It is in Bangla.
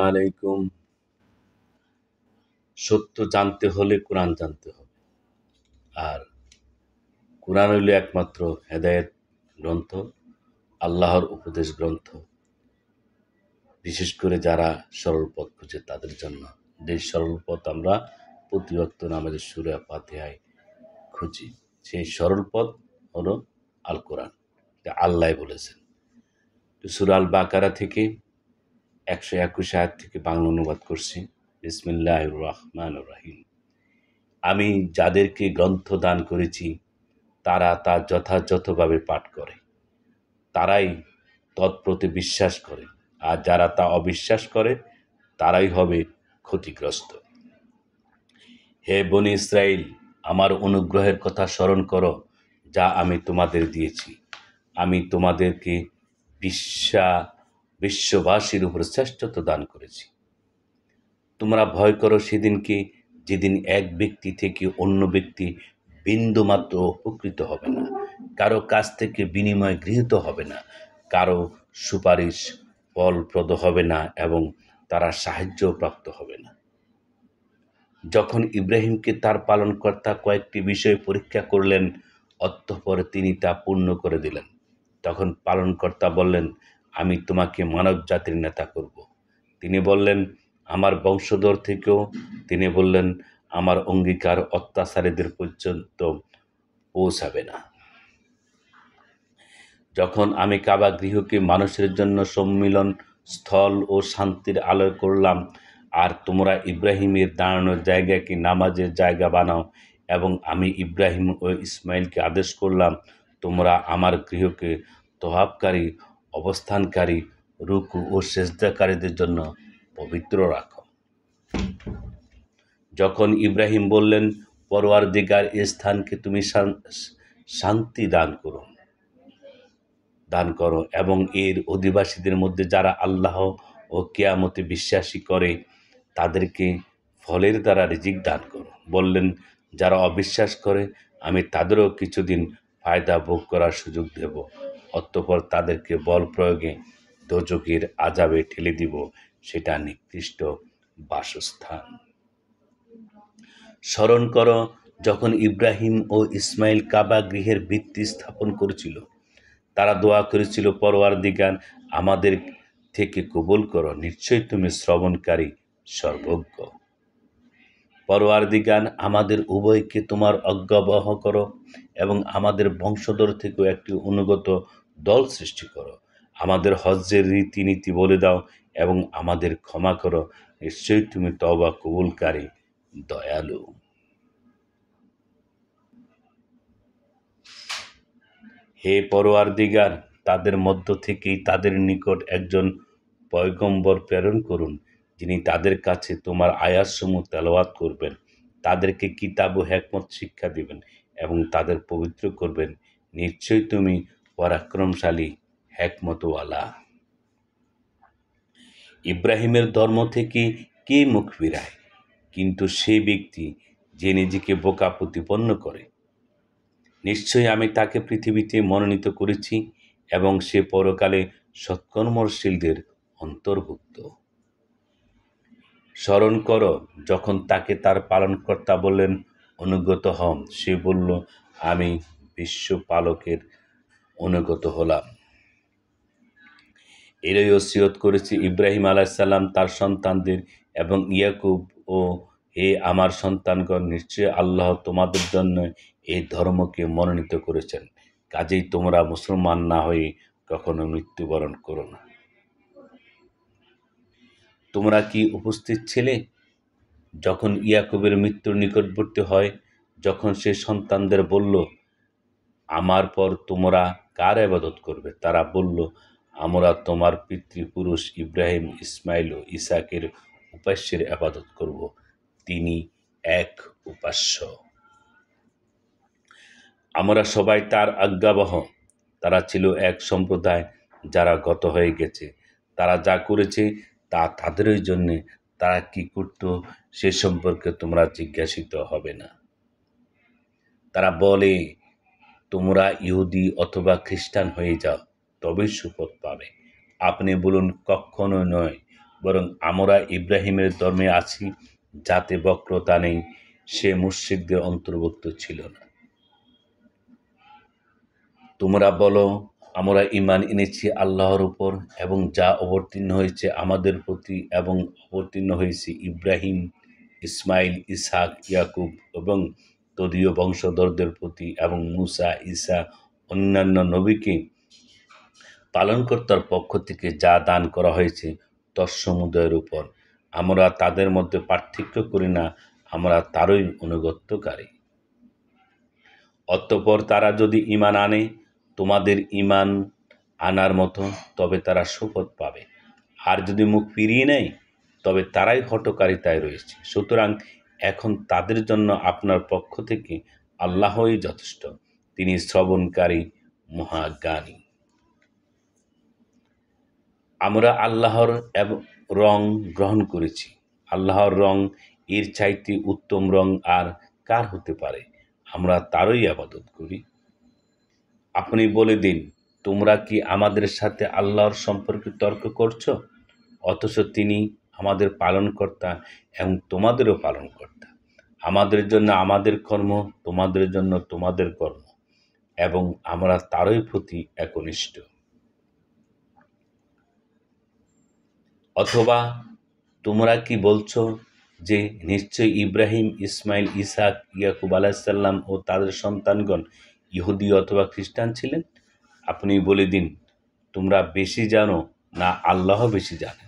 আলাইকুম। সত্য জানতে হলে কোরআন জানতে হবে। আর কোরআন হইল একমাত্র হেদায়েত গ্রন্থ, আল্লাহর উপদেশ গ্রন্থ। বিশেষ করে যারা সরল পথ খুঁজে তাদের জন্য। যে সরল পথ আমরা প্রতি ওয়াক্ত নামাজে সূরা ফাতিহায় খুঁজি। সেই সরল পথ হলো আল কোরআন। এটা আল্লাহ বলেছেন। সূরা আল বাকারা থেকে ১২১ আয়াত থেকে বাংলা অনুবাদ করছি। বিসমিল্লাহির রহমানির রহিম। আমি যাদেরকে গ্রন্থ দান করেছি তারা তা যথাযথভাবে পাঠ করে, তারাই তৎপ্রতি বিশ্বাস করে, আর যারা তা অবিশ্বাস করে তারাই হবে ক্ষতিগ্রস্ত। হে বনী ইসরাইল, আমার অনুগ্রহের কথা স্মরণ করো যা আমি তোমাদের দিয়েছি। আমি তোমাদেরকে বিশ্ববাসীর উপর শ্রেষ্ঠত্ব দান করেছি। তোমরা ভয় করো সেদিনকে, যেদিন এক ব্যক্তি থেকে অন্য ব্যক্তি বিন্দুমাত্র উপকৃত হবে না, কারো কাছ থেকে বিনিময় গৃহীত হবে না, কারো সুপারিশ ফলপ্রদ হবে না এবং তারা সাহায্যও প্রাপ্ত হবে না। যখন ইব্রাহিমকে তার পালনকর্তা কয়েকটি বিষয় পরীক্ষা করলেন, অতঃপর তিনি তা পূর্ণ করে দিলেন, তখন পালনকর্তা বললেন, আমি তোমাকে মানব জাতির নেতা করব। তিনি বললেন, আমার বংশধর থেকেও। তিনি বললেন, আমার অঙ্গীকার অত্যাচারীদের পর্যন্ত পৌঁছাবে না। যখন আমি কাবা গৃহকে মানুষের জন্য সম্মিলন স্থল ও শান্তির আলোয় করলাম, আর তোমরা ইব্রাহিমের দাঁড়ানোর জায়গাকে নামাজের জায়গা বানাও, এবং আমি ইব্রাহিম ও ইসমাইলকে আদেশ করলাম, তোমরা আমার গৃহকে তওয়াফকারী, অবস্থানকারী, রুকু ও সেজদাকারীদের জন্য পবিত্র রাখো। যখন ইব্রাহিম বললেন, পরওয়ারদিগার, এ স্থানকে তুমি শান্তি দান করো এবং এর অধিবাসীদের মধ্যে যারা আল্লাহ ও কিয়ামতে বিশ্বাসী করে তাদেরকে ফলের দ্বারা রিজিক দান করো। বললেন, যারা অবিশ্বাস করে আমি তাদেরও কিছুদিন ফায়দা ভোগ করার সুযোগ দেব, অতঃপর তাদেরকে বল প্রয়োগে দোজখের আযাবে ঠেলে দিব, সেটা নিকৃষ্ট বাসস্থান। স্মরণ করো যখন ইব্রাহিম ও ইসমাইল কাবা গৃহের ভিত্তি স্থাপন করেছিল, তারা দোয়া করেছিল, পরওয়ারদিগার, আমাদের থেকে কবুল করো, নিশ্চয়ই তুমি শ্রবণকারী, সর্বজ্ঞ। পরওয়ারদিগার, আমাদের উভয়কে তোমার অজ্ঞাবহ করো এবং আমাদের বংশধর থেকেও একটি অনুগত দল সৃষ্টি করো। আমাদের হজ্জের রীতিনীতি বলে দাও এবং আমাদের ক্ষমা করো, নিশ্চয়ই তুমি তওবা কবুলকারী, দয়ালু। হে পরওয়ারদিগার, তাদের মধ্য থেকেই তাদের নিকট একজন পয়গম্বর প্রেরণ করুন, যিনি তাদের কাছে তোমার আয়াতসমূহ তেলাওয়াত করবেন, তাদেরকে কিতাব ও হিকমত শিক্ষা দিবেন এবং তাদের পবিত্র করবেন। নিশ্চয়ই তুমি পরাক্রমশালী, হিকমতওয়ালা। ইব্রাহিমের ধর্ম থেকে কে মুখ ফিরায়? কিন্তু সে ব্যক্তি যে নিজেকে বোকা প্রতিপন্ন করে। নিশ্চয়ই আমি তাকে পৃথিবীতে মনোনীত করেছি এবং সে পরকালে সৎকর্মশীলদের অন্তর্ভুক্ত। স্মরণ করো যখন তাকে তার পালনকর্তা বললেন, অনুগত হন, সে বলল, আমি বিশ্বপালকের অনুগত হলাম। এরই ওসিয়ত করেছি ইব্রাহিম আলাইহিসসালাম তার সন্তানদের এবং ইয়াকুব, ও হে আমার সন্তানগণ, নিশ্চয়ই আল্লাহ তোমাদের জন্য এই ধর্মকে মনোনীত করেছেন, কাজেই তোমরা মুসলমান না হয়ে কখনো মৃত্যুবরণ করো না। তোমরা কি উপস্থিত ছিলে যখন ইয়াকুবের মৃত্যুর নিকটবর্তী হয়, যখন সে সন্তানদের বলল, আমার পর তোমরা কার ইবাদত করবে? তারা বলল, আমরা তোমার পিতৃপুরুষ ইব্রাহিম, ইসমাইল ও ইসহাকের উপাস্যের ইবাদত করব, তিনি এক উপাস্য। আমরা সবাই তার আজ্ঞাবহ। তারা ছিল এক সম্প্রদায় যারা গত হয়ে গেছে। তারা যা করেছে তা তাদেরই জন্যে, তারা কি করত সে সম্পর্কে তোমরা জিজ্ঞাসিত হবে না। তারা বলে, তোমরা ইহুদি অথবা খ্রিস্টান হয়ে যাও, তবেই সুপথ পাবে। আপনি বলুন, কখনো নয়, বরং আমরা ইব্রাহিমের ধর্মে আছি, যাতে বক্রতা নেই। সে মুশরিকদের অন্তর্ভুক্ত ছিল না। তোমরা বলো, আমরা ঈমান এনেছি আল্লাহর উপর এবং যা অবতীর্ণ হয়েছে আমাদের প্রতি, এবং অবতীর্ণ হয়েছে ইব্রাহিম, ইসমাইল, ইসহাক, ইয়াকুব এবং তদীয় বংশধরদের প্রতি, এবং মুসা, ঈসা, অন্যান্য নবীকে পালনকর্তার পক্ষ থেকে যা দান করা হয়েছে তৎসমুদয়ের উপর। আমরা তাদের মধ্যে পার্থক্য করি না, আমরা তারই অনুগত্যকারী। অতঃপর তারা যদি ঈমান আনে তোমাদের ঈমান আনার মতো, তবে তারা সুফল পাবে। আর যদি মুখ ফিরিয়ে নেয়, তবে তারাই হঠকারিতায় রয়েছে। সুতরাং এখন তাদের জন্য আপনার পক্ষ থেকে আল্লাহই যথেষ্ট, তিনি শ্রবণকারী, মহাজ্ঞানী। আমরা আল্লাহর রং গ্রহণ করেছি। আল্লাহর রং এর চাইতে উত্তম রং আর কার হতে পারে? আমরা তারই ইবাদত করি। আপনি বলে দিন, তোমরা কি আমাদের সাথে আল্লাহর সম্পর্কে তর্ক করছো, অথচ তিনি আমাদের পালনকর্তা এবং তোমাদেরও পালনকর্তা। আমাদের জন্য আমাদের কর্ম, তোমাদের জন্য তোমাদের কর্ম, এবং আমরা তারই প্রতি একনিষ্ঠ। অথবা তোমরা কি বলছো যে নিশ্চয়ই ইব্রাহিম, ইসমাইল, ইসহাক, ইয়াকুব আলাইহিসসালাম ও তাদের সন্তানগণ ইহুদি অথবা খ্রিস্টান ছিলেন? আপনি বলে দিন, তোমরা বেশি জানো না আল্লাহ বেশি জানেন?